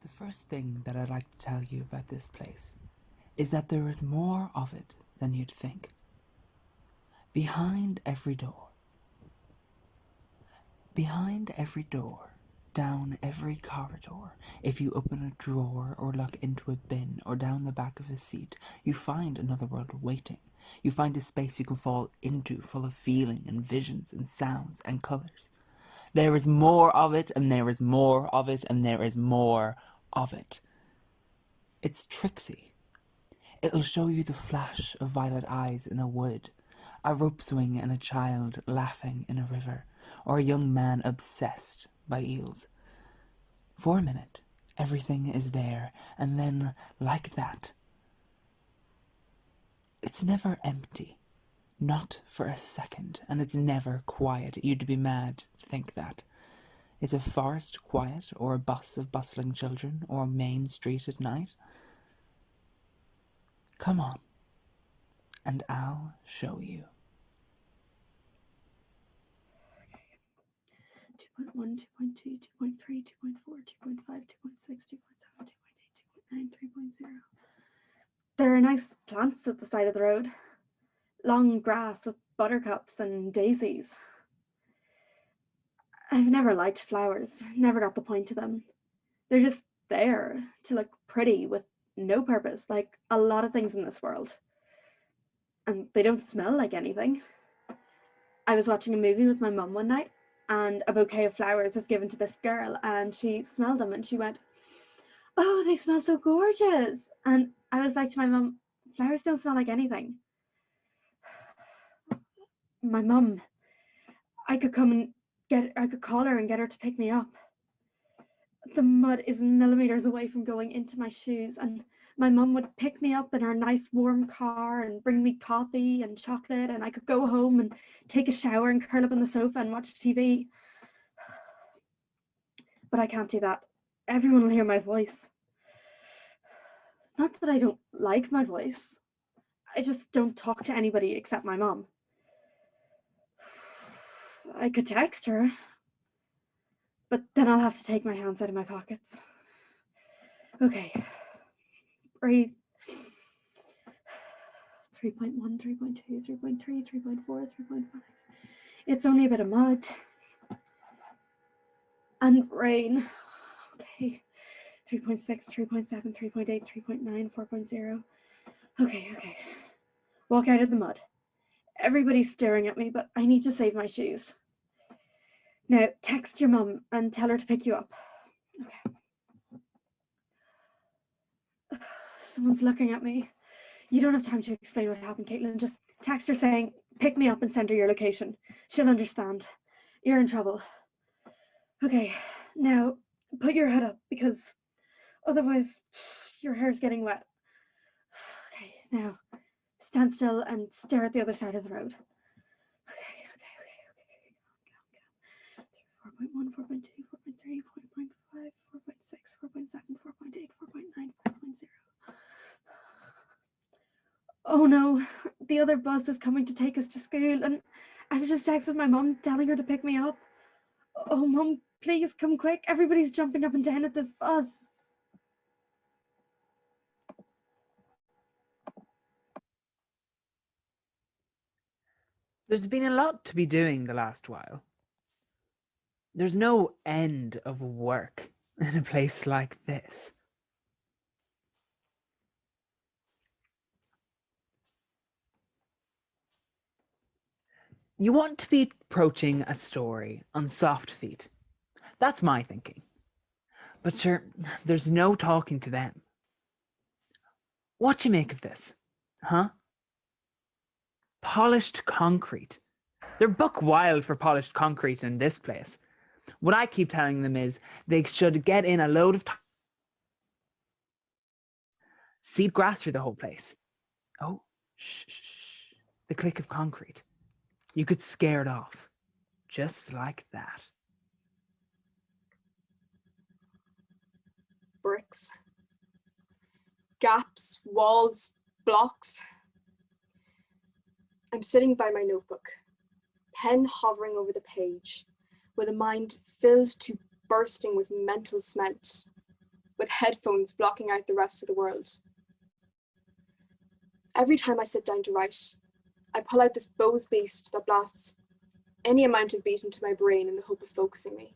The first thing that I'd like to tell you about this place is that there is more of it than you'd think. Behind every door, down every corridor, if you open a drawer or look into a bin or down the back of a seat, you find another world waiting. You find a space you can fall into, full of feeling and visions and sounds and colours. There is more of it, and there is more of it, and there is more of it. It's tricksy. It'll show you the flash of violet eyes in a wood, a rope swing and a child laughing in a river, or a young man obsessed by eels. For a minute, everything is there, and then, like that, it's never empty. Not for a second, and it's never quiet. You'd be mad to think that. Is a forest quiet, or a bus of bustling children, or Main Street at night? Come on, and I'll show you. 2.1, 2.2, 2.3, 2.4, 2.5, 2.6, 2.7, 2.8, 2.9, 3.0. There are nice plants at the side of the road. Long grass with buttercups and daisies. I've never liked flowers, never got the point of them. They're just there to look pretty with no purpose, like a lot of things in this world. And they don't smell like anything. I was watching a movie with my mum one night, and a bouquet of flowers was given to this girl, and she smelled them and she went, "Oh, they smell so gorgeous." And I was like to my mum, "Flowers don't smell like anything." My mum, I could call her and get her to pick me up. The mud is millimeters away from going into my shoes, and my mum would pick me up in her nice warm car and bring me coffee and chocolate, and I could go home and take a shower and curl up on the sofa and watch TV. But I can't do that. Everyone will hear my voice. Not that I don't like my voice. I just don't talk to anybody except my mum. I could text her, but then I'll have to take my hands out of my pockets. Okay, breathe. 3.1, 3.2, 3.3, 3.4, 3.5. It's only a bit of mud. And rain. Okay, 3.6, 3.7, 3.8, 3.9, 4.0. Okay. Walk out of the mud. Everybody's staring at me, but I need to save my shoes. Now, text your mum and tell her to pick you up. Okay. Someone's looking at me. You don't have time to explain what happened, Caitlin. Just text her saying, "Pick me up," and send her your location. She'll understand. You're in trouble. Okay, now put your head up, because otherwise your hair's getting wet. Okay, now stand still and stare at the other side of the road. Okay. 4.1, 4.2, 4.3, 4.5, 4.6, 4.7, 4.8, 4.9, 4.0. Oh no, the other bus is coming to take us to school, and I've just texted my mum telling her to pick me up. Oh, Mum, please come quick. Everybody's jumping up and down at this bus. There's been a lot to be doing the last while. There's no end of work in a place like this. You want to be approaching a story on soft feet. That's my thinking. But sure, there's no talking to them. What do you make of this? Huh? Polished concrete. They're buck wild for polished concrete in this place. What I keep telling them is they should get in a load of seed grass through the whole place. Oh, shh. The click of concrete. You could scare it off. Just like that. Bricks. Gaps, walls, blocks. I'm sitting by my notebook, pen hovering over the page, with a mind filled to bursting with mental cement. with headphones blocking out the rest of the world. Every time I sit down to write, I pull out this Bose beast that blasts any amount of beat into my brain in the hope of focusing me.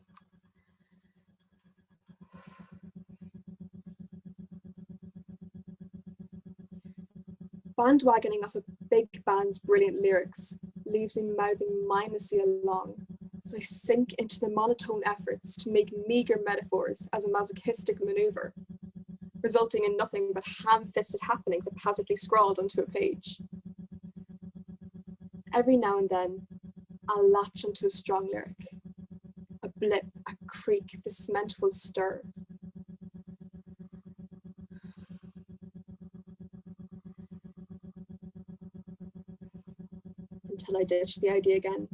Bandwagoning off a big band's brilliant lyrics leaves me mouthing mindlessly along as I sink into the monotone efforts to make meagre metaphors as a masochistic maneuver, resulting in nothing but ham-fisted happenings haphazardly scrawled onto a page. Every now and then, I'll latch onto a strong lyric. A blip, a creak, the cement will stir. Until I ditch the idea again,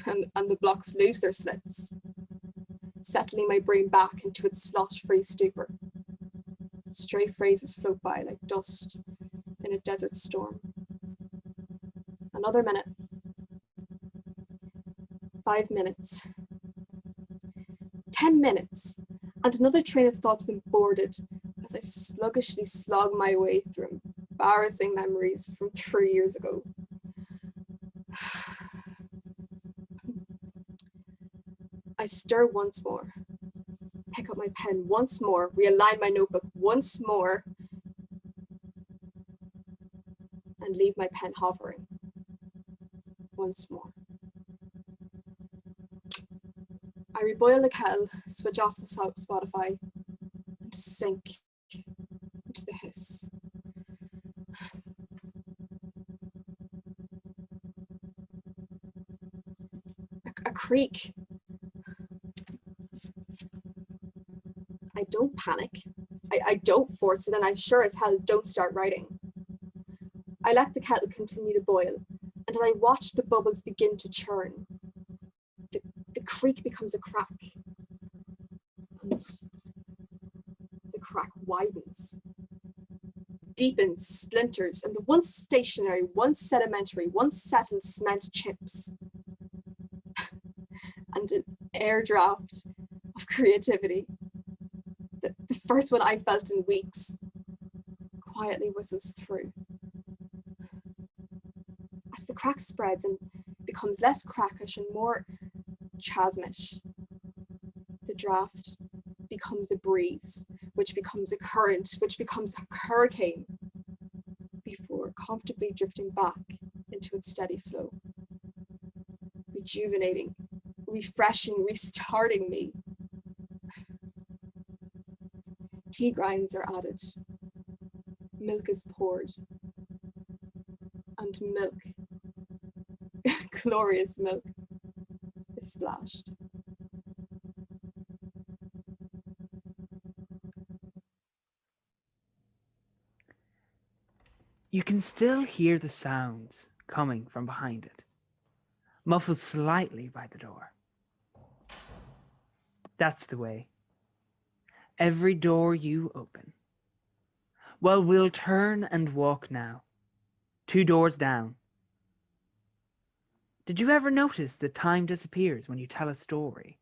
and the blocks lose their slits, settling my brain back into its slot-free stupor. Stray phrases float by like dust in a desert storm. Another minute. 5 minutes. 10 minutes, and another train of thought's been boarded as I sluggishly slog my way through embarrassing memories from 3 years ago. I stir once more, pick up my pen once more, realign my notebook once more, and leave my pen hovering once more. I reboil the kettle, switch off the Spotify, and sink into the hiss. A creak. I don't panic. I don't force it, and I sure as hell don't start writing. I let the kettle continue to boil, and as I watch the bubbles begin to churn, the creak becomes a crack, and the crack widens, deepens, splinters, and the once stationary, once sedimentary, once settled cement chips, and an air draft of creativity. The first one I felt in weeks quietly whistles through. As the crack spreads and becomes less crackish and more chasmish, the draft becomes a breeze, which becomes a current, which becomes a hurricane, before comfortably drifting back into its steady flow, rejuvenating, refreshing, restarting me. Tea grinds are added, milk is poured, and milk, glorious milk, is splashed. You can still hear the sounds coming from behind it, muffled slightly by the door. That's the way. Every door you open. Well, we'll turn and walk now. 2 doors down. Did you ever notice that time disappears when you tell a story?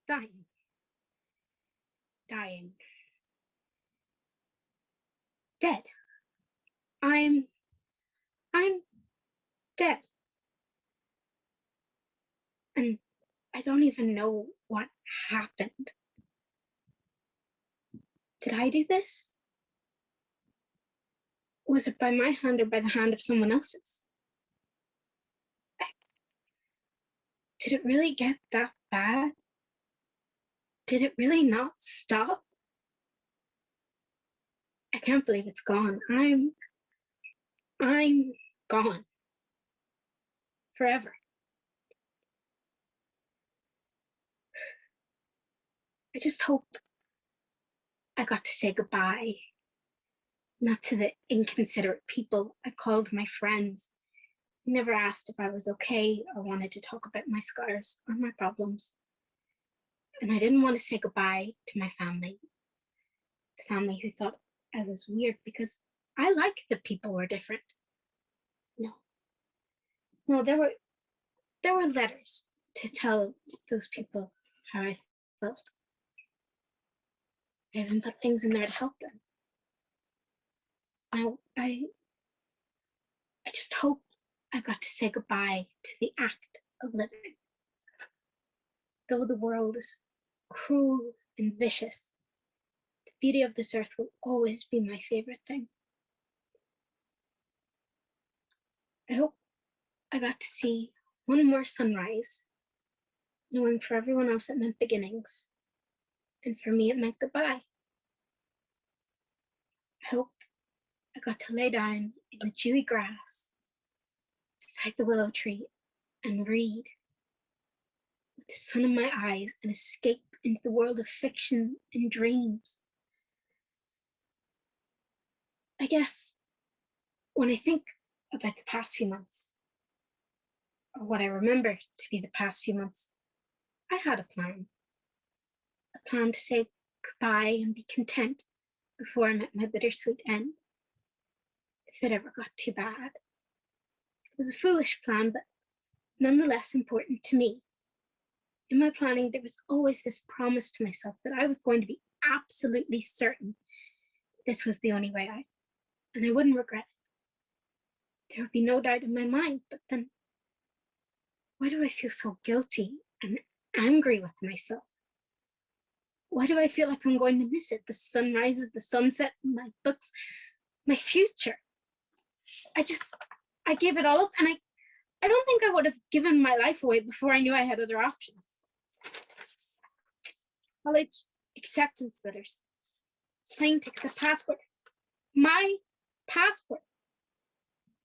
Dying. Dying. Dead. I'm dead. And I don't even know what happened. Did I do this? Was it by my hand or by the hand of someone else's? Did it really get that bad? Did it really not stop? I can't believe it's gone. I'm gone. Forever. I just hope I got to say goodbye. Not to the inconsiderate people I called my friends. I never asked if I was okay or wanted to talk about my scars or my problems. And I didn't want to say goodbye to my family. The family who thought I was weird because I liked that people were different. No, there were letters to tell those people how I felt. I even put things in there to help them. Now, I just hope I got to say goodbye to the act of living. Though the world is cruel and vicious, the beauty of this earth will always be my favorite thing. I hope I got to see one more sunrise, knowing for everyone else it meant beginnings, and for me it meant goodbye. I hope I got to lay down in the dewy grass beside the willow tree and read with the sun in my eyes and escape into the world of fiction and dreams. I guess when I think about the past few months, or what I remember to be the past few months, I had a plan to say goodbye and be content before I met my bittersweet end, if it ever got too bad. It was a foolish plan, but nonetheless important to me. In my planning, there was always this promise to myself that I was going to be absolutely certain this was the only way out, and I wouldn't regret it. There would be no doubt in my mind, but then why do I feel so guilty and angry with myself? Why do I feel like I'm going to miss it? The sunrises, the sunset, my books, my future. I gave it all up, and I don't think I would have given my life away before I knew I had other options. College, acceptance letters, plane tickets, a passport. My passport.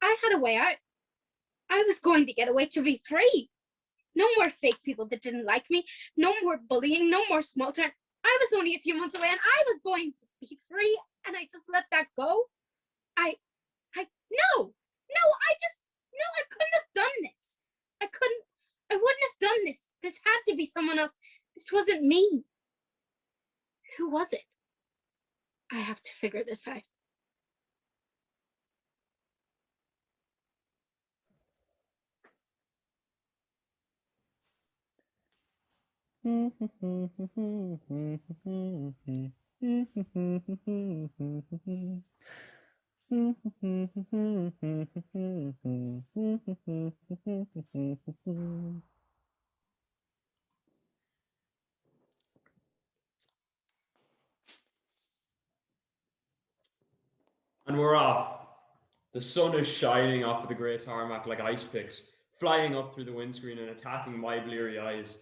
I had a way out. I was going to get away to be free. No more fake people that didn't like me. No more bullying. No more small talk. I was only a few months away and I was going to be free, and I just let that go. No, I couldn't have done this. I wouldn't have done this. This had to be someone else. This wasn't me. Who was it? I have to figure this out. And we're off. The sun is shining off of the grey tarmac like ice picks, flying up through the windscreen and attacking my bleary eyes,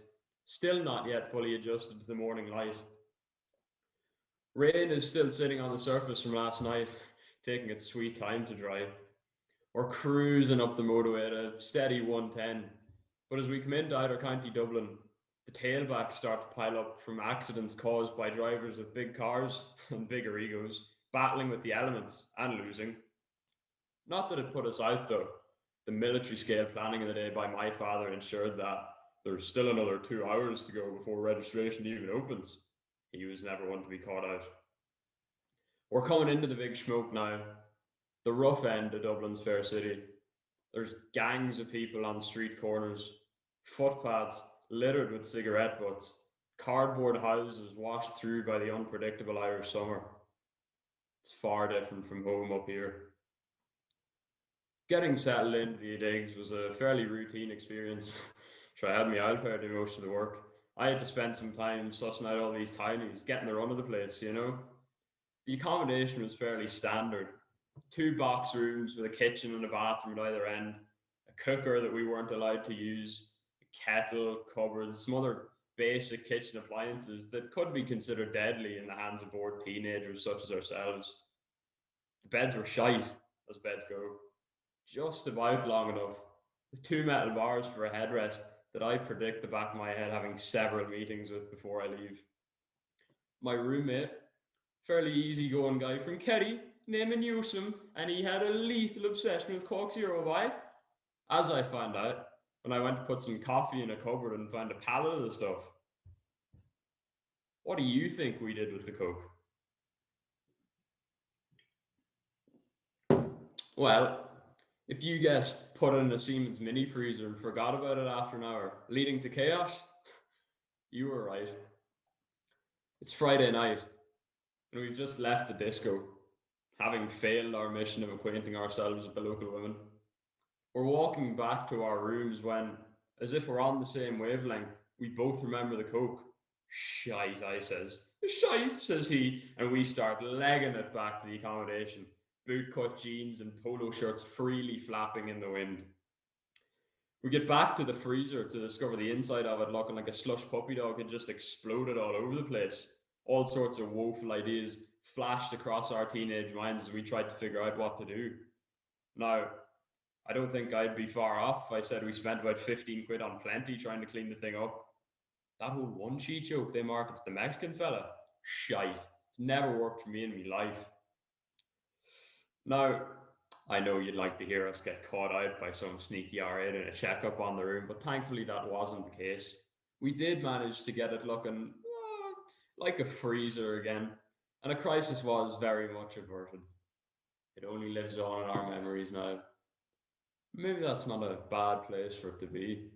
still not yet fully adjusted to the morning light. Rain is still sitting on the surface from last night, taking its sweet time to dry. We're cruising up the motorway at a steady 110, but as we come into Outer County Dublin, the tailbacks start to pile up from accidents caused by drivers with big cars and bigger egos, battling with the elements and losing. Not that it put us out though. The military scale planning of the day by my father ensured that there's still another 2 hours to go before registration even opens. He was never one to be caught out. We're coming into the big smoke now, the rough end of Dublin's fair city. There's gangs of people on street corners, footpaths littered with cigarette butts, cardboard houses washed through by the unpredictable Irish summer. It's far different from home up here. Getting settled into the digs was a fairly routine experience. Sure, I had my iPad do most of the work. I had to spend some time sussing out all these tinies, getting the run of the place, you know. The accommodation was fairly standard. 2 box rooms with a kitchen and a bathroom at either end, a cooker that we weren't allowed to use, a kettle, cupboards, some other basic kitchen appliances that could be considered deadly in the hands of bored teenagers such as ourselves. The beds were shite, as beds go. Just about long enough, with 2 metal bars for a headrest that I predict the back of my head having several meetings with before I leave. My roommate, fairly easygoing guy from Kerry, named Newsom, and he had a lethal obsession with Coke Zero by, as I found out when I went to put some coffee in a cupboard and found a pallet of the stuff. What do you think we did with the Coke? Well, If you guessed put it in a Siemens mini freezer and forgot about it after an hour, leading to chaos, you were right. It's Friday night, and we've just left the disco, having failed our mission of acquainting ourselves with the local women. We're walking back to our rooms when, as if we're on the same wavelength, we both remember the coke. Shite, I says. Shite, says he, and we start legging it back to the accommodation, bootcut jeans and polo shirts freely flapping in the wind. We get back to the freezer to discover the inside of it looking like a slush puppy dog had just exploded all over the place. All sorts of woeful ideas flashed across our teenage minds as we tried to figure out what to do. Now, I don't think I'd be far off. I said we spent about 15 quid on plenty trying to clean the thing up. That whole one sheet joke they marketed to the Mexican fella, shite. It's never worked for me in my life. Now, I know you'd like to hear us get caught out by some sneaky RA in a checkup on the room, but thankfully that wasn't the case. We did manage to get it looking like a freezer again, and a crisis was very much averted. It only lives on in our memories now. Maybe that's not a bad place for it to be.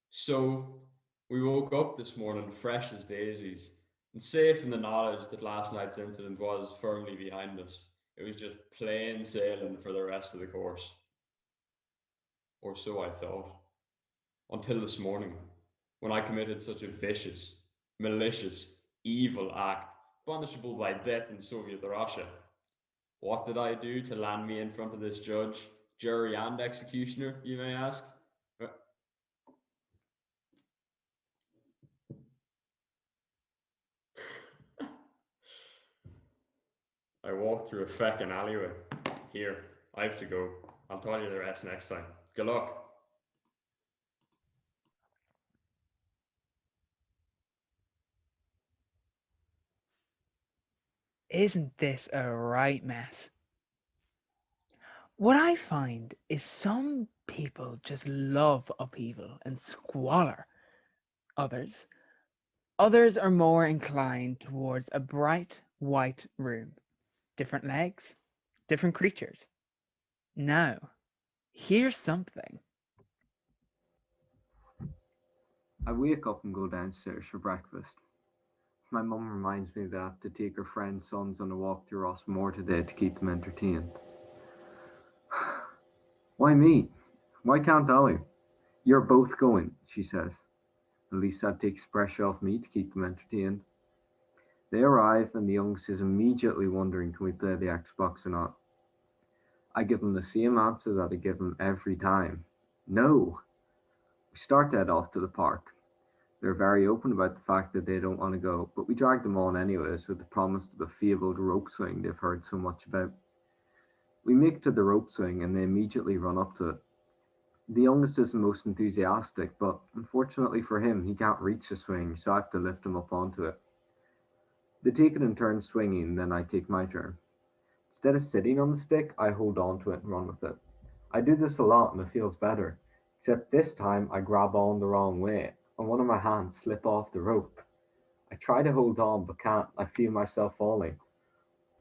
So, we woke up this morning fresh as daisies, and safe in the knowledge that last night's incident was firmly behind us. It was just plain sailing for the rest of the course. Or so I thought. Until this morning, when I committed such a vicious, malicious, evil act, punishable by death in Soviet Russia. What did I do to land me in front of this judge, jury, and executioner, you may ask? I walked through a feckin' alleyway. Here, I have to go. I'll tell you the rest next time. Good luck. Isn't this a right mess? What I find is some people just love upheaval and squalor. Others are more inclined towards a bright white room. Different legs, different creatures. Now, here's something. I wake up and go downstairs for breakfast. My mum reminds me that I have to take her friend's sons on a walk to Rossmore today to keep them entertained. Why me? Why can't I? You're both going, she says. At least that takes pressure off me to keep them entertained. They arrive and the youngest is immediately wondering can we play the Xbox or not. I give them the same answer that I give them every time. No. We start to head off to the park. They're very open about the fact that they don't want to go, but we drag them on anyways with the promise of the fabled rope swing they've heard so much about. We make it to the rope swing and they immediately run up to it. The youngest is the most enthusiastic, but unfortunately for him, he can't reach the swing, so I have to lift him up onto it. They take it in turns swinging, then I take my turn. Instead of sitting on the stick, I hold on to it and run with it. I do this a lot and it feels better, except this time I grab on the wrong way, and one of my hands slip off the rope. I try to hold on but can't. I feel myself falling.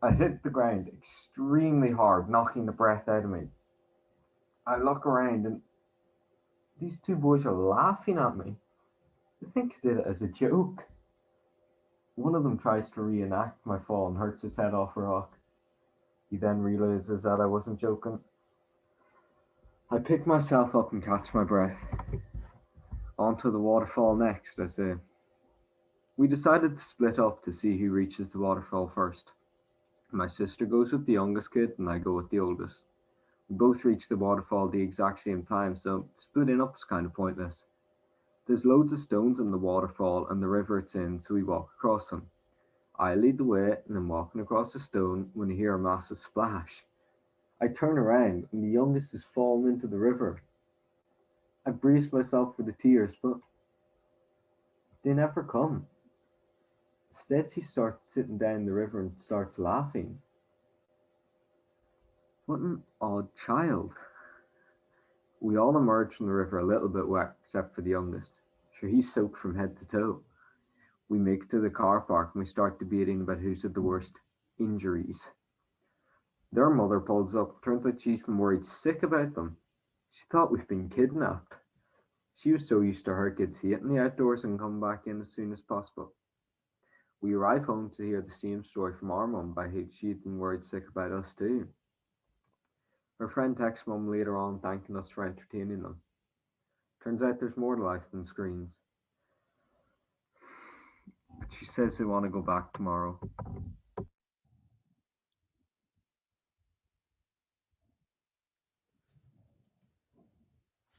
I hit the ground extremely hard, knocking the breath out of me. I look around and these two boys are laughing at me. They think I did it as a joke. One of them tries to reenact my fall and hurts his head off a rock. He then realizes that I wasn't joking. I pick myself up and catch my breath. Onto the waterfall next, I say. We decided to split up to see who reaches the waterfall first. My sister goes with the youngest kid and I go with the oldest. We both reach the waterfall at the exact same time, so splitting up is kind of pointless. There's loads of stones in the waterfall and the river it's in, so we walk across them. I lead the way and I'm walking across the stone when I hear a massive splash. I turn around and the youngest is fallen into the river. I brace myself for the tears, but they never come. Instead, he starts sitting down the river and starts laughing. What an odd child. We all emerge from the river a little bit wet, except for the youngest. Sure, he's soaked from head to toe. We make it to the car park and we start debating about who's had the worst injuries. Their mother pulls up. Turns out she's been worried sick about them. She thought we've been kidnapped. She was so used to her kids hating the outdoors and coming back in as soon as possible. We arrive home to hear the same story from our mum about how she'd been worried sick about us too. Her friend texts mum later on thanking us for entertaining them. Turns out there's more to life than screens. But she says they want to go back tomorrow.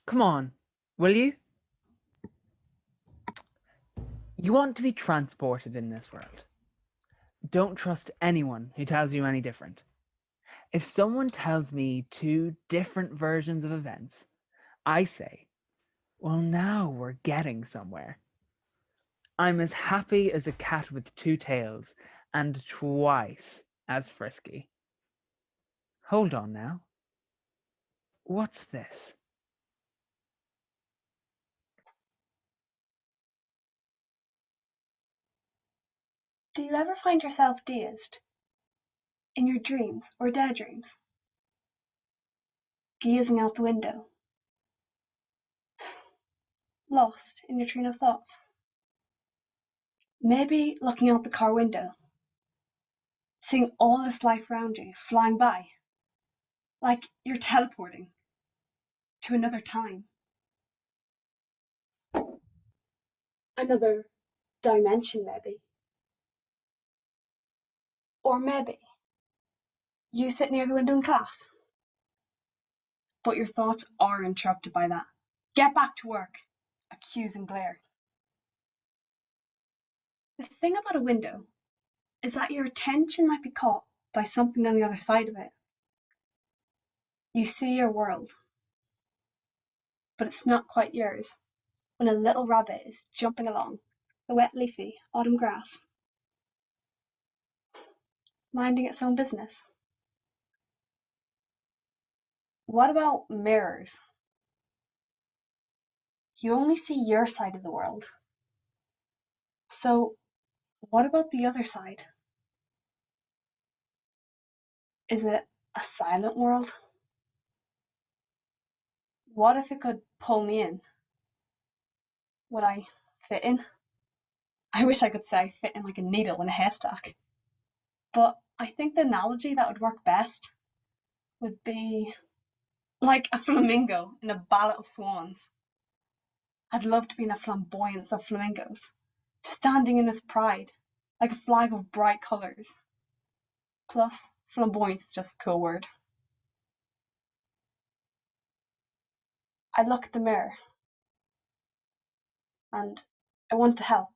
Come on, will you? You want to be transported in this world. Don't trust anyone who tells you any different. If someone tells me two different versions of events, I say, well, now we're getting somewhere. I'm as happy as a cat with two tails and twice as frisky. Hold on now. What's this? Do you ever find yourself dazed? In your dreams or daydreams? Gazing out the window? Lost in your train of thoughts? Maybe looking out the car window, seeing all this life around you flying by, like you're teleporting to another time. Another dimension, maybe. Or maybe you sit near the window in class, but your thoughts are interrupted by that. Get back to work, accusing glare. The thing about a window is that your attention might be caught by something on the other side of it. You see your world, but it's not quite yours when a little rabbit is jumping along the wet leafy autumn grass, minding its own business. What about mirrors? You only see your side of the world. So what about the other side? Is it a silent world? What if it could pull me in? Would I fit in? I wish I could say I fit in like a needle in a haystack. But I think the analogy that would work best would be like a flamingo in a ballet of swans. I'd love to be in a flamboyance of flamingos, standing in with pride, like a flag of bright colours. Plus, flamboyance is just a cool word. I look at the mirror and I want to help.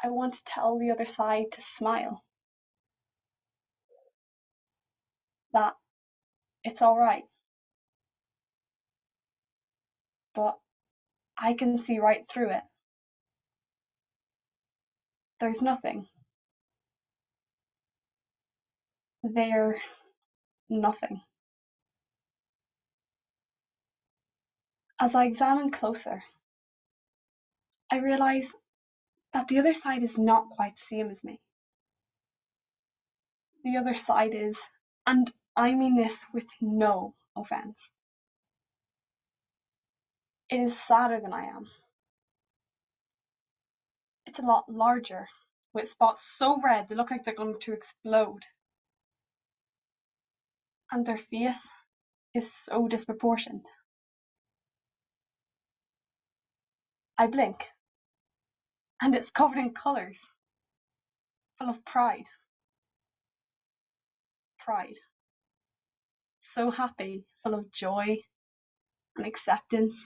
I want to tell the other side to smile. That it's all right. But I can see right through it. There's nothing. They're nothing. As I examine closer, I realise that the other side is not quite the same as me. The other side is, and I mean this with no offence, it is sadder than I am. It's a lot larger, with spots so red they look like they're going to explode. And their face is so disproportioned. I blink, and it's covered in colours, full of pride. Pride. So happy, full of joy and acceptance.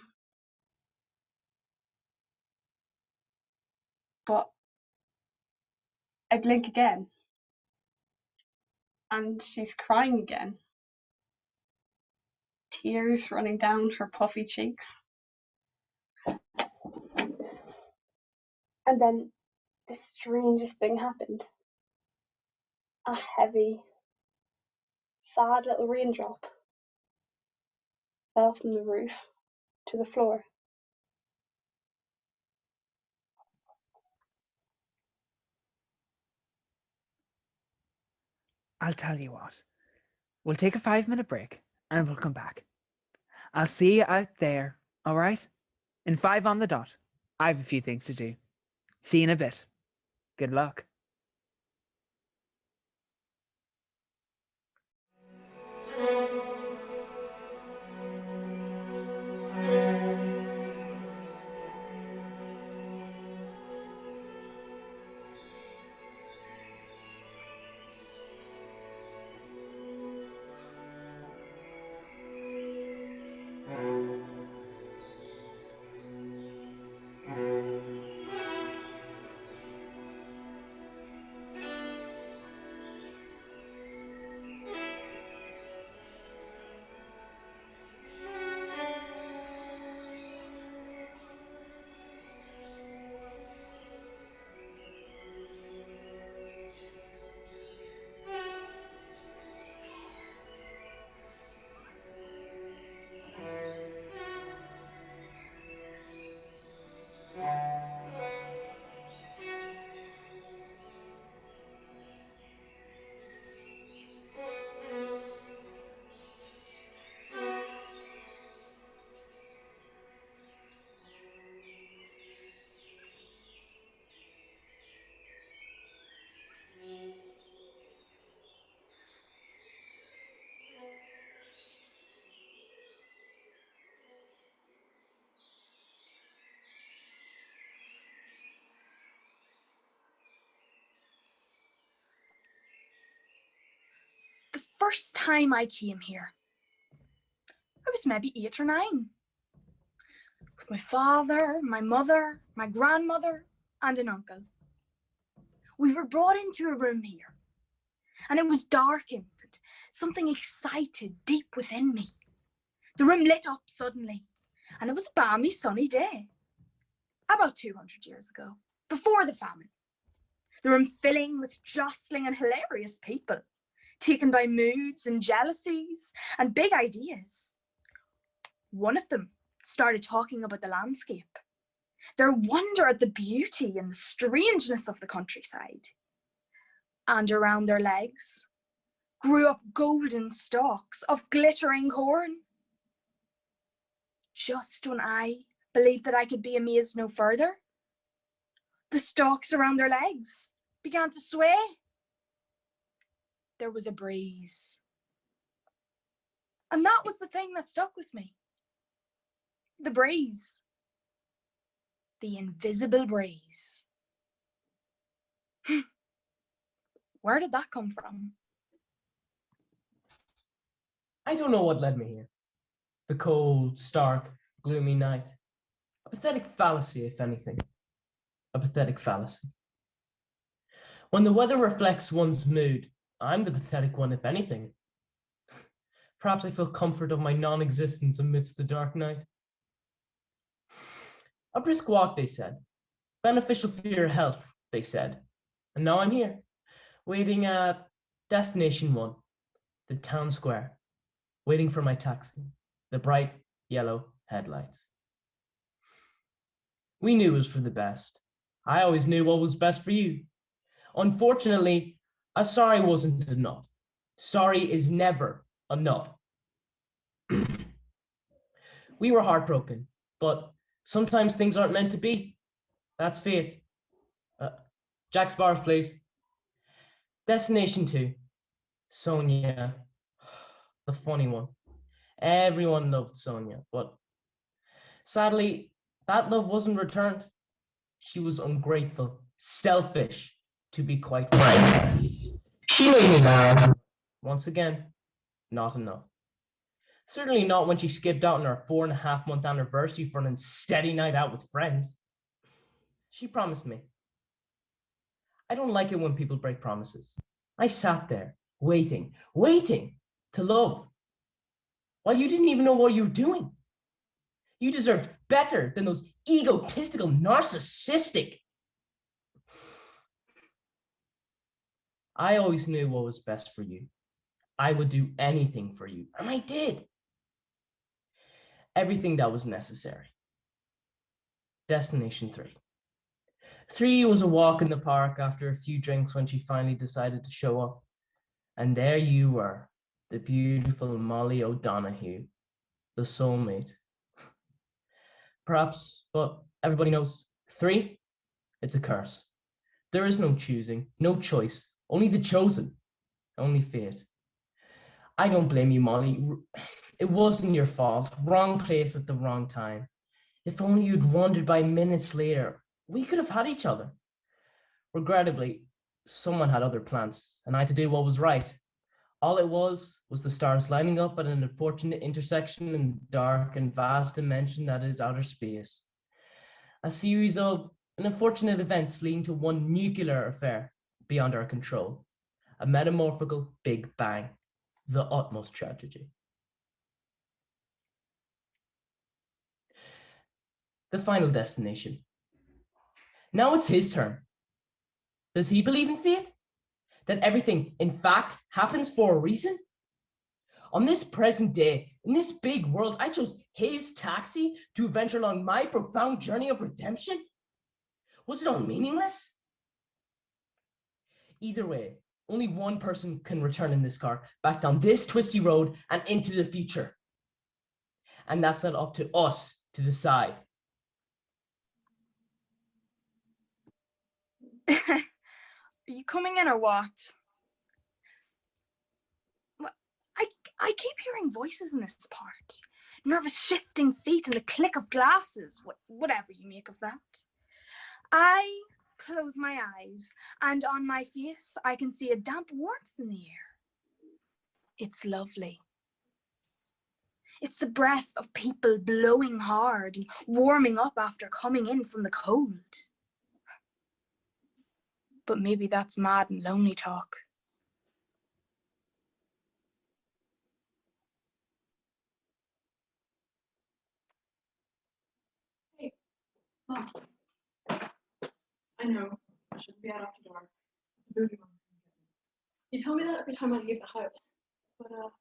But I blink again, and she's crying again. Tears running down her puffy cheeks. And then the strangest thing happened. A heavy, sad little raindrop fell from the roof to the floor. I'll tell you what. We'll take a 5-minute break and we'll come back. I'll see you out there, all right? In 5 on the dot. I have a few things to do. See you in a bit. Good luck. The first time I came here, I was maybe 8 or 9. With my father, my mother, my grandmother, and an uncle. We were brought into a room here, and it was darkened, and something excited deep within me. The room lit up suddenly, and it was a balmy sunny day, about 200 years ago, before the famine. The room filling with jostling and hilarious people, taken by moods and jealousies and big ideas. One of them started talking about the landscape, their wonder at the beauty and the strangeness of the countryside. And around their legs grew up golden stalks of glittering corn. Just when I believed that I could be amazed no further, the stalks around their legs began to sway. There was a breeze. And that was the thing that stuck with me. The breeze. The invisible breeze. Where did that come from? I don't know what led me here. The cold, stark, gloomy night. A pathetic fallacy, if anything. A pathetic fallacy. When the weather reflects one's mood, I'm the pathetic one, if anything. Perhaps I feel comfort of my non-existence amidst the dark night. A brisk walk, they said. Beneficial for your health, they said. And now I'm here, waiting at Destination 1, the town square, waiting for my taxi, the bright yellow headlights. We knew it was for the best. I always knew what was best for you. Unfortunately, a sorry wasn't enough. Sorry is never enough. We were heartbroken, but sometimes things aren't meant to be. That's fate. Jack's bars, please. Destination 2. Sonia. The funny one. Everyone loved Sonia, but sadly, that love wasn't returned. She was ungrateful, selfish, to be quite frank. She made me mad. Once again, not enough. Certainly not when she skipped out on her 4.5-month anniversary for an unsteady night out with friends. She promised me. I don't like it when people break promises. I sat there, waiting to love, while you didn't even know what you were doing. You deserved better than those egotistical, narcissistic. I always knew what was best for you. I would do anything for you, and I did. Everything that was necessary. Destination 3. 3 was a walk in the park after a few drinks when she finally decided to show up. And there you were, the beautiful Molly O'Donoghue, the soulmate. Perhaps, but everybody knows, 3, it's a curse. There is no choosing, no choice, only the chosen, only fate. I don't blame you, Molly. It wasn't your fault. Wrong place at the wrong time. If only you'd wandered by minutes later, we could have had each other. Regrettably, someone had other plans, and I had to do what was right. All it was the stars lining up at an unfortunate intersection in the dark and vast dimension that is outer space. A series of unfortunate events leading to one nuclear affair beyond our control. A metamorphical Big Bang. The utmost tragedy. The final destination. Now it's his turn. Does he believe in fate? That everything, in fact, happens for a reason? On this present day, in this big world, I chose his taxi to venture along my profound journey of redemption? Was it all meaningless? Either way, only one person can return in this car, back down this twisty road and into the future. And that's not up to us to decide. Are you coming in or what? I keep hearing voices in this part. Nervous shifting feet and the click of glasses, whatever you make of that. I close my eyes, and on my face I can see a damp warmth in the air. It's lovely. It's the breath of people blowing hard and warming up after coming in from the cold. But maybe that's mad and lonely talk. Hey, Mom. I know I shouldn't be out after dark. The boogie one's gonna get me. You tell me that every time I leave the house. But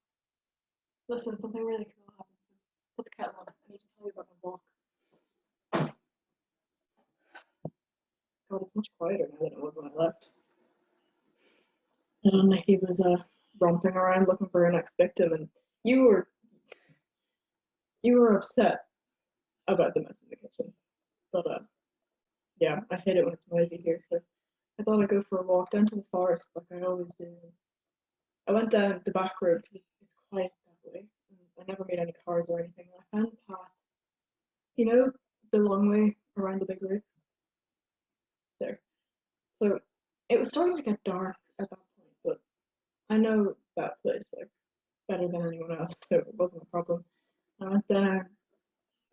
listen, something really cool happened. So put the kettle on. I need to tell you about my walk. God, it's much quieter now than it was when I left. And he was romping around looking for our next victim, and you were upset about the mess in the kitchen. But yeah, I hate it when it's noisy here, so I thought I'd go for a walk down to the forest like I always do. I went down the back road because it's quiet that way. I never made any cars or anything. I found the path. You know, the long way around the big roof? There. So it was starting to get dark at that point, but I know that place like better than anyone else, so it wasn't a problem. I went down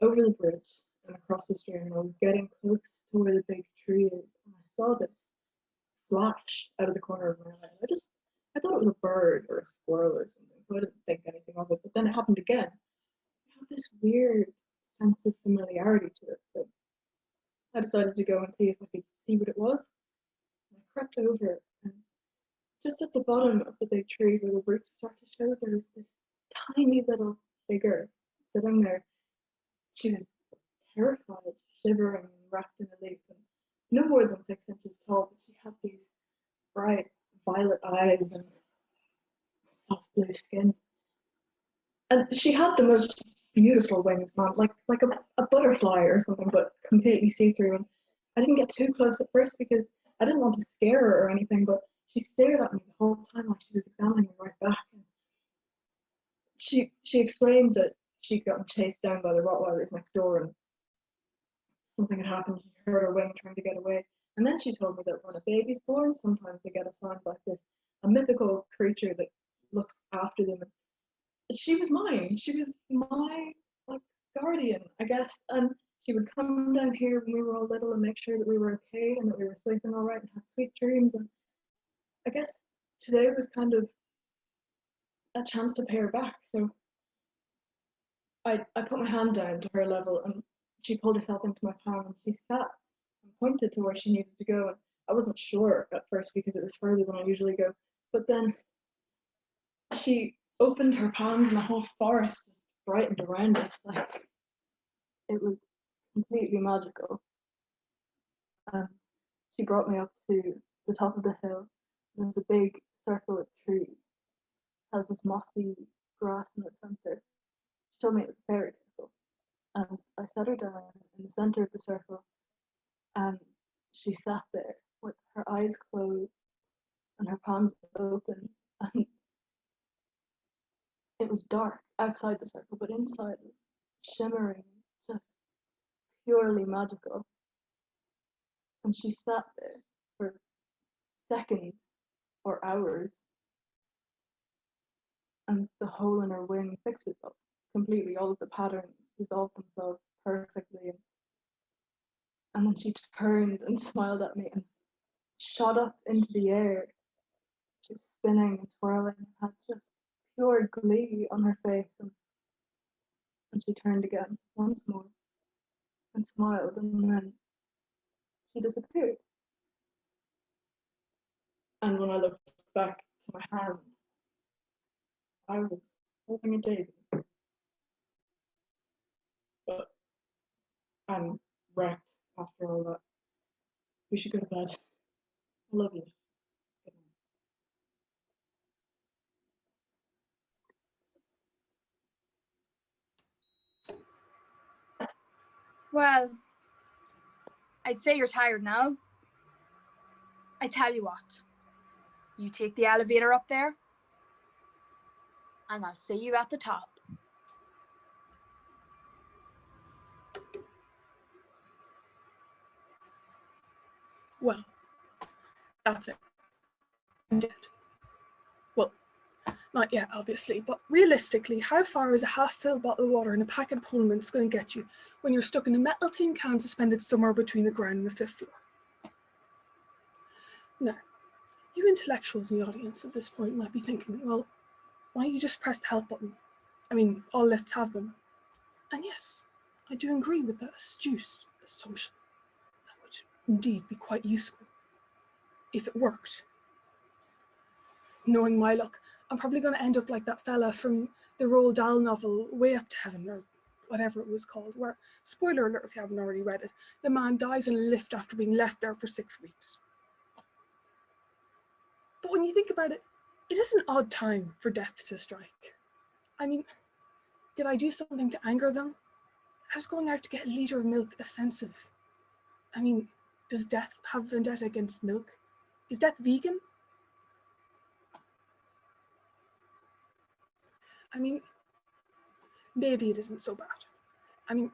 over the bridge and across the stream. I was getting close to where the big tree is, and I saw this flash out of the corner of my eye. I thought it was a bird or a squirrel or something, so I didn't think anything of it. But then it happened again. I had this weird sense of familiarity to it, so I decided to go and see if I could see what it was. And I crept over, and just at the bottom of the big tree where the roots start to show, there was this tiny little figure sitting there. She was terrified, shivering and wrapped in a leaf, and no more than 6 inches tall, but she had these bright violet eyes and soft blue skin. And she had the most beautiful wings, man, like a butterfly or something, but completely see-through. And I didn't get too close at first because I didn't want to scare her or anything, but she stared at me the whole time like she was examining me right back. And she explained that she'd gotten chased down by the Rottweilers next door, and something had happened. She heard her wing trying to get away. And then she told me that when a baby's born, sometimes they get assigned like this, a mythical creature that looks after them. And she was mine. She was my like guardian, I guess. And she would come down here when we were all little and make sure that we were okay and that we were sleeping all right and have sweet dreams. And I guess today was kind of a chance to pay her back. So I put my hand down to her level, and she pulled herself into my palm, and she sat and pointed to where she needed to go. And I wasn't sure at first because it was further than I usually go. But then she opened her palms, and the whole forest was brightened around us. Like, it was completely magical. She brought me up to the top of the hill. There was a big circle of trees, has this mossy grass in its center. She told me it was a fairy circle. And I set her down in the center of the circle, and she sat there with her eyes closed and her palms open. And it was dark outside the circle, but inside was shimmering, just purely magical. And she sat there for seconds or hours, and the hole in her wing fixed itself completely. All of the patterns resolved themselves perfectly. And then she turned and smiled at me and shot up into the air. She was spinning and twirling and had just pure glee on her face. And she turned again once more and smiled, and then she disappeared. And when I looked back to my hand, I was holding a daisy. But I'm wrecked after all that. We should go to bed. I love you. Good night. Well, I'd say you're tired now. I tell you what, you take the elevator up there, and I'll see you at the top. Well, that's it. I'm dead. Well, not yet, obviously, but realistically, how far is a half-filled bottle of water in a packet of Pullman's going to get you when you're stuck in a metal tin can suspended somewhere between the ground and the 5th floor? Now, you intellectuals in the audience at this point might be thinking, well, why don't you just press the help button? I mean, all lifts have them. And yes, I do agree with that astute assumption. That would indeed be quite useful if it worked. Knowing my luck, I'm probably going to end up like that fella from the Roald Dahl novel Way Up to Heaven, or whatever it was called, where, spoiler alert if you haven't already read it, the man dies in a lift after being left there for 6 weeks. But when you think about it, it is an odd time for death to strike. I mean, did I do something to anger them? How's going out to get a litre of milk offensive? I mean, does death have vendetta against milk? Is death vegan? I mean, maybe it isn't so bad. I mean,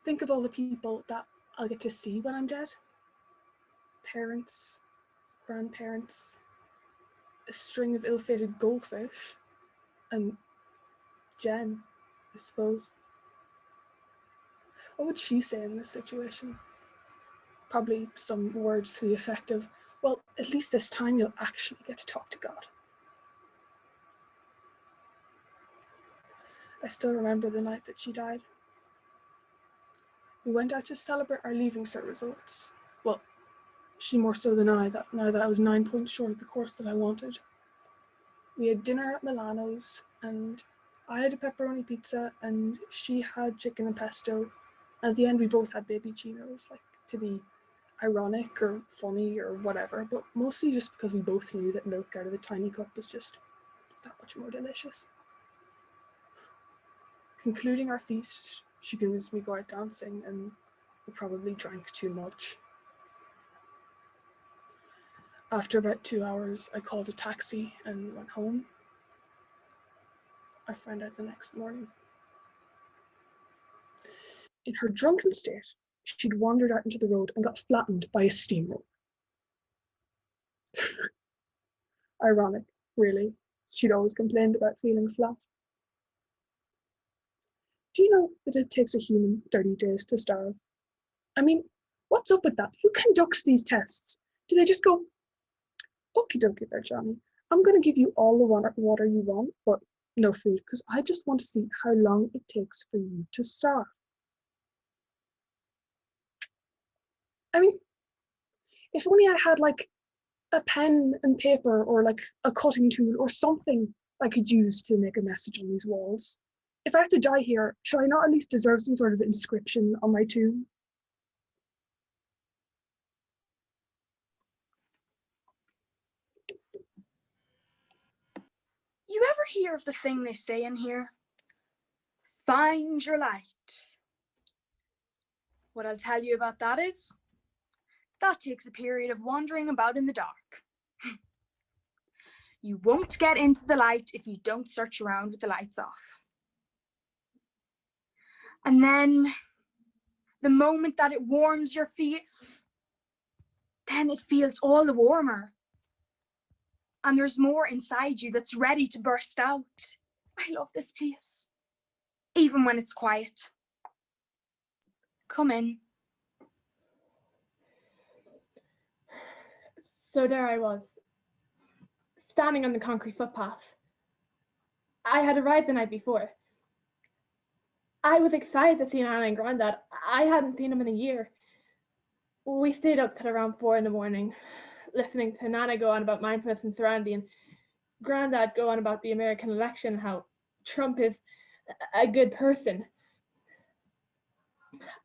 think of all the people that I'll get to see when I'm dead. Parents, grandparents, a string of ill-fated goldfish, and Jen, I suppose. What would she say in this situation? Probably some words to the effect of, well, at least this time you'll actually get to talk to God. I still remember the night that she died. We went out to celebrate our leaving cert results. Well, she more so than I, now that I was 9 points short of the course that I wanted. We had dinner at Milano's, and I had a pepperoni pizza, and she had chicken and pesto. At the end, we both had baby Cheetos, like to be ironic or funny or whatever, but mostly just because we both knew that milk out of a tiny cup was just that much more delicious. Concluding our feast, she convinced me to go out dancing, and we probably drank too much. After about 2 hours, I called a taxi and went home. I found out the next morning. In her drunken state, she'd wandered out into the road and got flattened by a steamroller. Ironic, really. She'd always complained about feeling flat. Do you know that it takes a human 30 days to starve? I mean, what's up with that? Who conducts these tests? Do they just go, okie dokie there, Johnny, I'm going to give you all the water you want, but no food, because I just want to see how long it takes for you to starve. I mean, if only I had like a pen and paper or like a cutting tool or something I could use to make a message on these walls. If I have to die here, should I not at least deserve some sort of inscription on my tomb? you ever hear of the thing they say in here? Find your light. What I'll tell you about that is, that takes a period of wandering about in the dark. You won't get into the light if you don't search around with the lights off. And then, the moment that it warms your face, then it feels all the warmer. And there's more inside you that's ready to burst out. I love this place, even when it's quiet. Come in. So there I was, standing on the concrete footpath. I had arrived the night before. I was excited to see Nana and Grandad. I hadn't seen them in a year. We stayed up till around 4 a.m, listening to Nana go on about mindfulness and serenity, and Grandad go on about the American election, how Trump is a good person.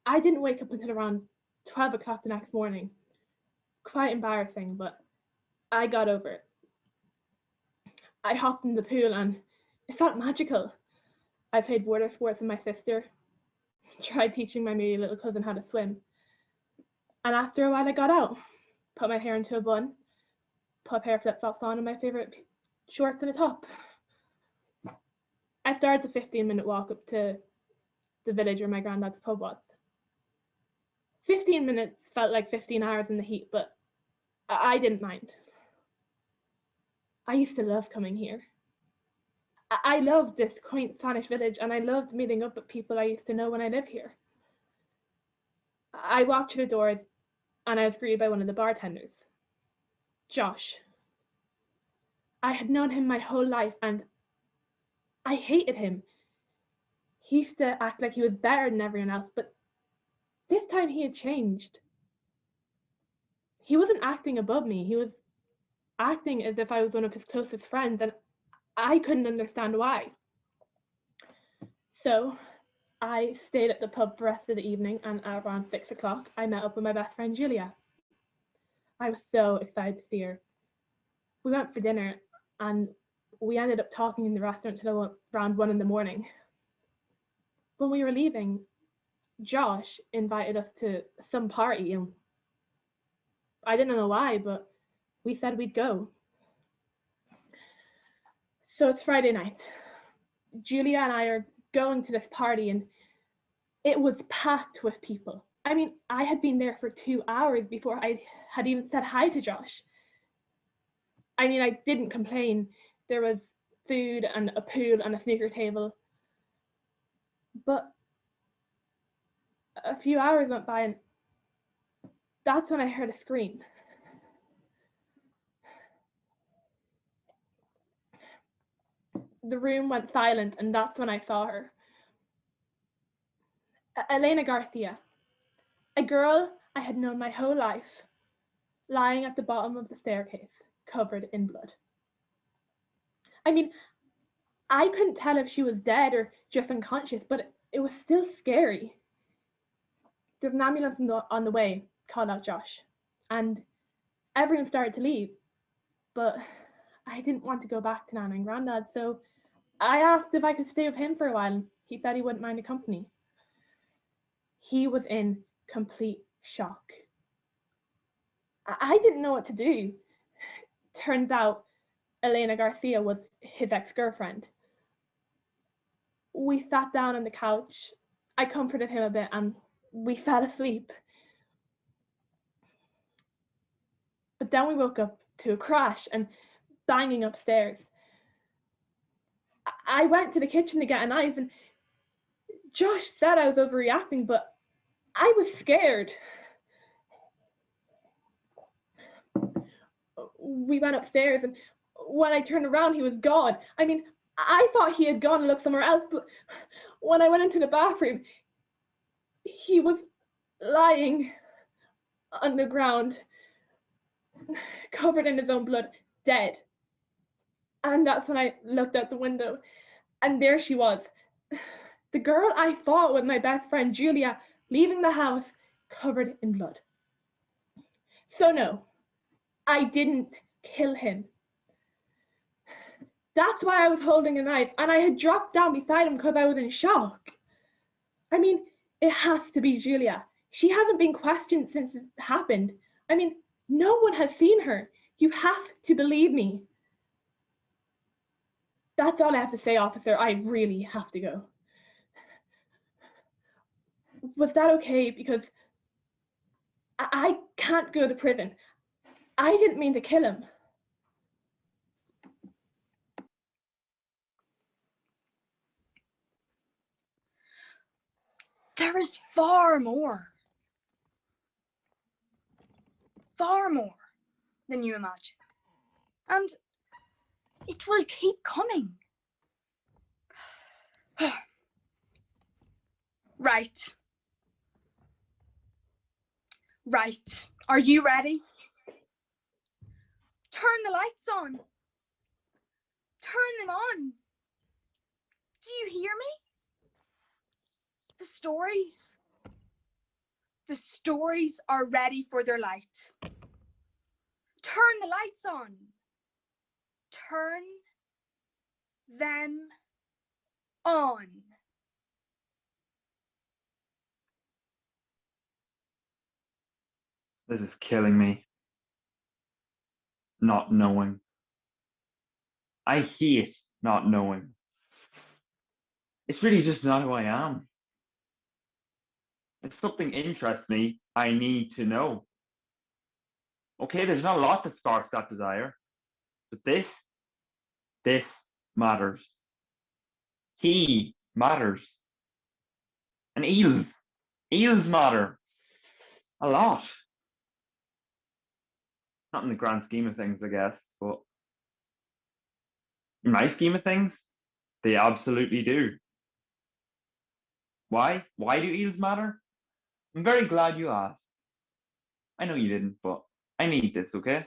I didn't wake up until around 12 o'clock the next morning. Quite embarrassing, but I got over it. I hopped in the pool and it felt magical. I played water sports with my sister, tried teaching my moody little cousin how to swim. And after a while I got out, put my hair into a bun, put a pair of flip-flops on and my favourite shorts and a top. I started the 15-minute walk up to the village where my granddad's pub was. 15 minutes felt like 15 hours in the heat, but I didn't mind. I used to love coming here. I loved this quaint Spanish village, and I loved meeting up with people I used to know when I lived here. I walked through the doors and I was greeted by one of the bartenders, Josh. I had known him my whole life and I hated him. He used to act like he was better than everyone else, but this time he had changed. He wasn't acting above me, he was acting as if I was one of his closest friends, and I couldn't understand why. So I stayed at the pub for the rest of the evening, and at around 6 o'clock, I met up with my best friend Julia. I was so excited to see her. We went for dinner, and we ended up talking in the restaurant till around 1 a.m. When we were leaving, Josh invited us to some party, and I didn't know why, but we said we'd go. So it's Friday night. Julia and I are going to this party, and it was packed with people. I mean, I had been there for 2 hours before I had even said hi to Josh. I mean, I didn't complain. There was food and a pool and a snooker table. But a few hours went by, and that's when I heard a scream. The room went silent, and that's when I saw her. Elena Garcia, a girl I had known my whole life, lying at the bottom of the staircase, covered in blood. I mean, I couldn't tell if she was dead or just unconscious, but it was still scary. There's an ambulance on the way, called out Josh, and everyone started to leave, but I didn't want to go back to Nana and Grandad, so I asked if I could stay with him for a while, and he said he wouldn't mind the company. He was in complete shock. I didn't know what to do. Turns out Elena Garcia was his ex-girlfriend. We sat down on the couch. I comforted him a bit and we fell asleep. But then we woke up to a crash and banging upstairs. I went to the kitchen to get a knife, and Josh said I was overreacting, but I was scared. We went upstairs, and when I turned around, he was gone. I mean, I thought he had gone and looked somewhere else, but when I went into the bathroom, he was lying on the ground, covered in his own blood, dead. And that's when I looked out the window, and there she was, the girl I thought was my best friend Julia, leaving the house covered in blood. So no, I didn't kill him. That's why I was holding a knife, and I had dropped down beside him because I was in shock. I mean, it has to be Julia. She hasn't been questioned since it happened. I mean, no one has seen her. You have to believe me. That's all I have to say, officer. I really have to go. Was that okay? Because I can't go to prison. I didn't mean to kill him. There is far more than you imagine. And it will keep coming. Right. Right. Are you ready? Turn the lights on. Turn them on. Do you hear me? The stories are ready for their light. Turn the lights on. Turn them on. This is killing me. Not knowing. I hate not knowing. It's really just not who I am. If something interests me, I need to know. Okay, there's not a lot that sparks that desire. But this matters. He matters. And eels matter. A lot. Not in the grand scheme of things, I guess, but in my scheme of things, they absolutely do. Why? Why do eels matter? I'm very glad you asked. I know you didn't, but I need this, okay?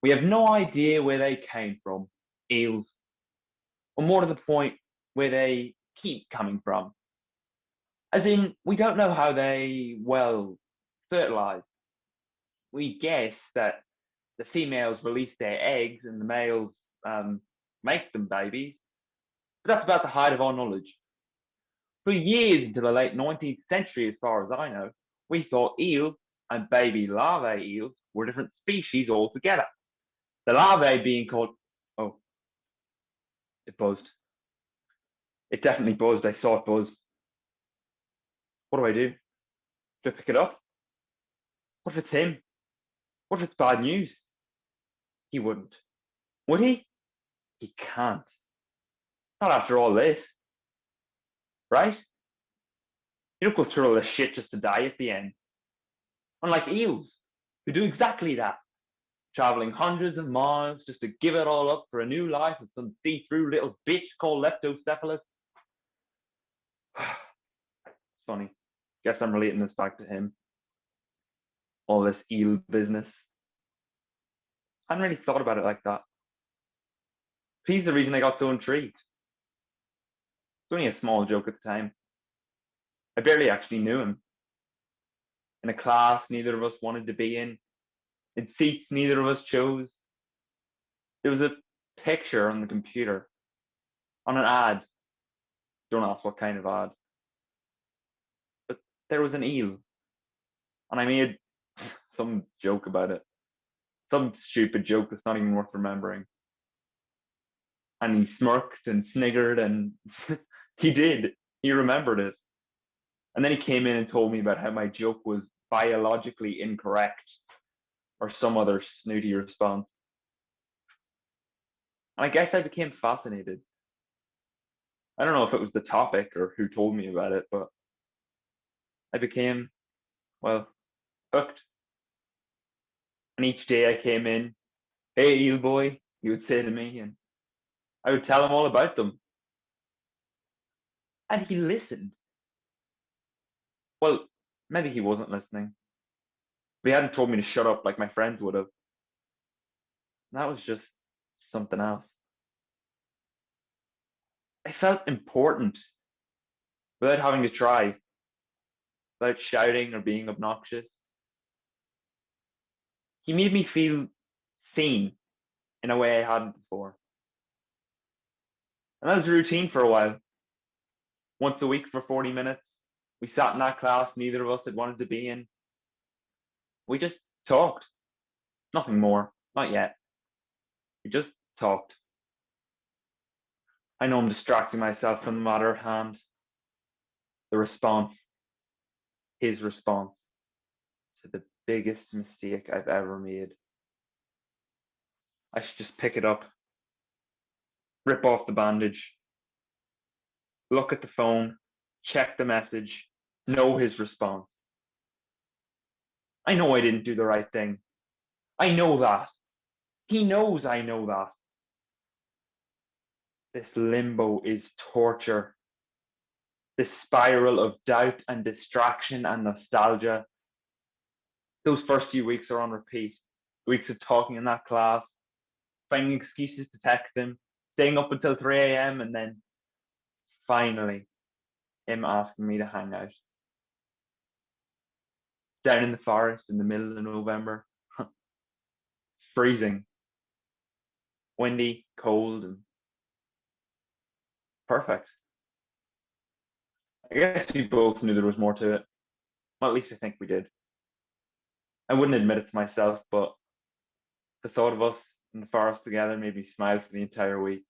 We have no idea where they came from, eels. Or more to the point, where they keep coming from. As in, we don't know how they, well, fertilize. We guess that the females release their eggs and the males make them babies. But that's about the height of our knowledge. For years into the late 19th century, as far as I know, we thought eels and baby larvae eels were different species altogether. The larvae being called... Oh, it buzzed. It definitely buzzed. I saw it buzz. What do? Do I pick it up? What if it's him? What if it's bad news? He wouldn't. Would he? He can't. Not after all this. Right? You don't go through all this shit just to die at the end. Unlike eels, who do exactly that. Traveling hundreds of miles just to give it all up for a new life with some see-through little bitch called leptocephalus. It's funny. Guess I'm relating this back to him. All this eel business. I hadn't really thought about it like that. He's the reason I got so intrigued. It's only a small joke at the time. I barely actually knew him. In a class neither of us wanted to be in seats neither of us chose. There was a picture on the computer, on an ad. Don't ask what kind of ad. But there was an eel. And I made some joke about it. Some stupid joke that's not even worth remembering. And he smirked and sniggered and he did. He remembered it. And then he came in and told me about how my joke was biologically incorrect or some other snooty response. And I guess I became fascinated. I don't know if it was the topic or who told me about it, but I became, well, hooked. And each day I came in, "Hey, eel boy," he would say to me, and I would tell him all about them. And he listened. Well, maybe he wasn't listening. But he hadn't told me to shut up like my friends would have. That was just something else. I felt important without having to try, without shouting or being obnoxious. He made me feel seen in a way I hadn't before. And that was a routine for a while. Once a week for 40 minutes, we sat in that class neither of us had wanted to be in. We just talked. Nothing more. Not yet. We just talked. I know I'm distracting myself from the matter at hand. The response, his response to the biggest mistake I've ever made. I should just pick it up, rip off the bandage, look at the phone, check the message, know his response. I know I didn't do the right thing. I know that. He knows I know that. This limbo is torture. This spiral of doubt and distraction and nostalgia. Those first few weeks are on repeat. Weeks of talking in that class, finding excuses to text him, staying up until 3 a.m. and then finally him asking me to hang out. Down in the forest in the middle of November. Freezing. Windy, cold, and perfect. I guess we both knew there was more to it. Well, at least I think we did. I wouldn't admit it to myself, but the thought of us in the forest together made me smile for the entire week.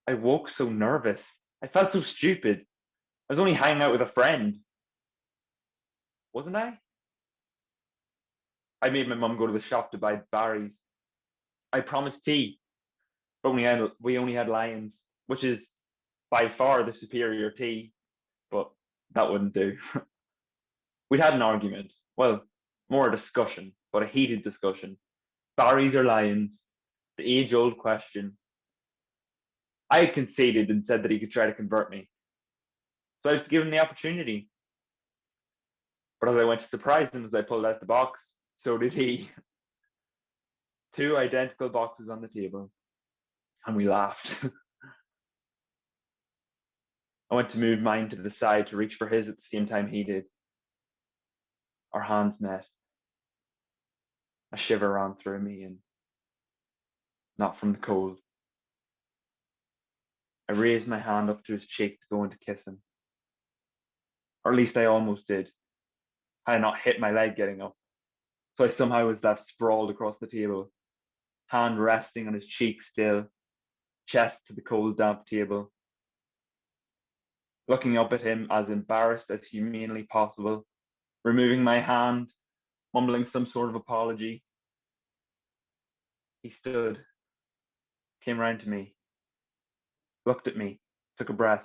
I woke so nervous. I felt so stupid. I was only hanging out with a friend. Wasn't I? I made my mum go to the shop to buy berries. I promised tea, but we only had lions, which is by far the superior tea, but that wouldn't do. We'd had an argument. Well, more a discussion, but a heated discussion. Barrys or lions? The age-old question. I had conceded and said that he could try to convert me. So I was given the opportunity. But as I went to surprise him as I pulled out the box, so did he. 2 identical boxes on the table. And we laughed. I went to move mine to the side to reach for his at the same time he did. Our hands met. A shiver ran through me, and not from the cold. I raised my hand up to his cheek to go in to kiss him. Or at least I almost did. I had not hit my leg getting up. So I somehow was left sprawled across the table, hand resting on his cheek still, chest to the cold, damp table. Looking up at him as embarrassed as humanly possible, removing my hand, mumbling some sort of apology. He stood, came round to me, looked at me, took a breath,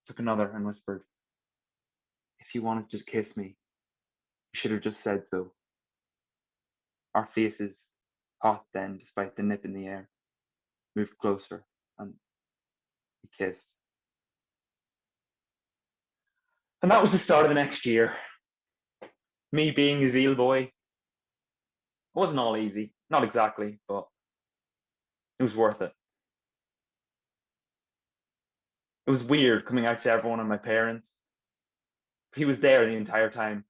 took another, and whispered, "If you wanted to kiss me, you should have just said so." Our faces, hot then despite the nip in the air, moved closer, and we kissed. And that was the start of the next year. Me being his eel boy. It wasn't all easy, not exactly, but it was worth it. It was weird coming out to everyone and my parents. He was there the entire time,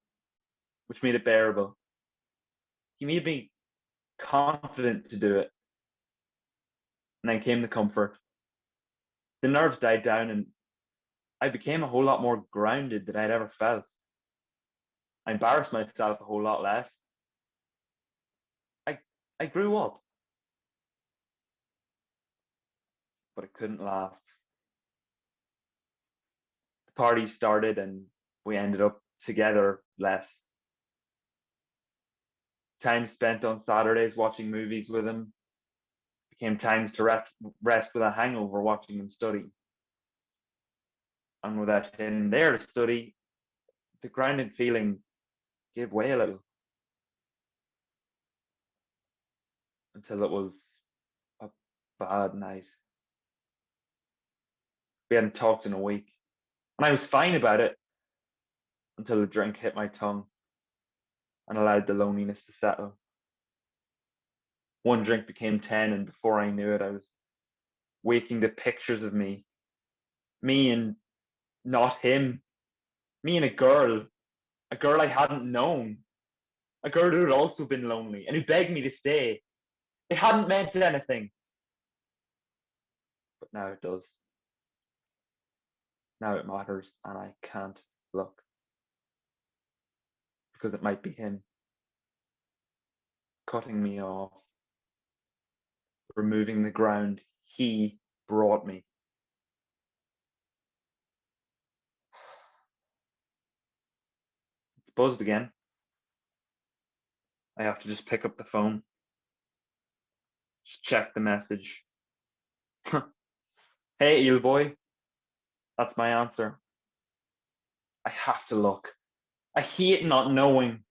which made it bearable. He made me confident to do it. And then came the comfort. The nerves died down and I became a whole lot more grounded than I'd ever felt. I embarrassed myself a whole lot less. I grew up. But it couldn't last. The party started and we ended up together less. Time spent on Saturdays watching movies with him became times to rest with a hangover watching him study. And without him there to study, the grounded feeling gave way a little. Until it was a bad night. We hadn't talked in a week. And I was fine about it until the drink hit my tongue and allowed the loneliness to settle. One drink became 10, and before I knew it, I was waking to pictures of me and not him, me and a girl I hadn't known, a girl who had also been lonely and who begged me to stay. It hadn't meant anything. now it does. Now it matters, and I can't look. Because it might be him cutting me off, removing the ground he brought me. It's buzzed again. I have to just pick up the phone. Just check the message. Hey, eel boy. That's my answer. I have to look. I hate not knowing.